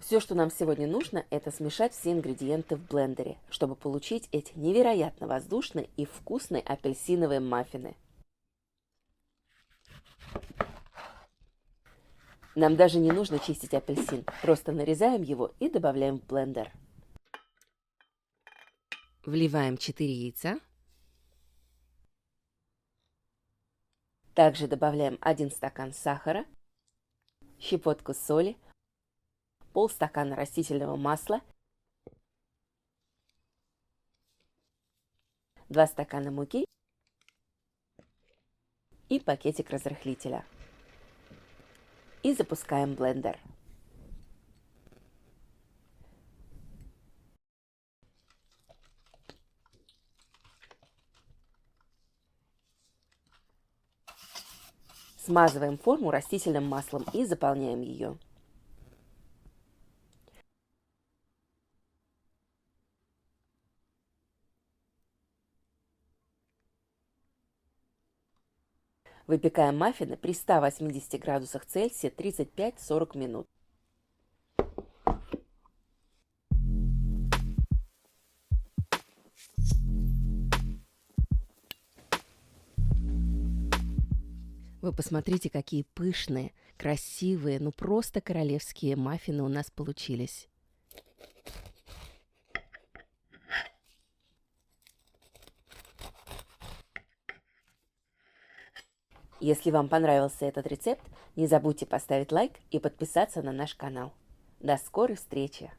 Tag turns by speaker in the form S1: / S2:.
S1: Все, что нам сегодня нужно, это смешать все ингредиенты в блендере, чтобы получить эти невероятно воздушные и вкусные апельсиновые маффины. Нам даже не нужно чистить апельсин, просто нарезаем его и добавляем в блендер. Вливаем 4 яйца. Также добавляем 1 стакан сахара, щепотку соли, полстакана растительного масла, 2 стакана муки и пакетик разрыхлителя. И запускаем блендер. Смазываем форму растительным маслом и заполняем ее. Выпекаем маффины при 180 градусах Цельсия 35-40 минут. Вы посмотрите, какие пышные, красивые, ну просто королевские маффины у нас получились. Если вам понравился этот рецепт, не забудьте поставить лайк и подписаться на наш канал. До скорой встречи!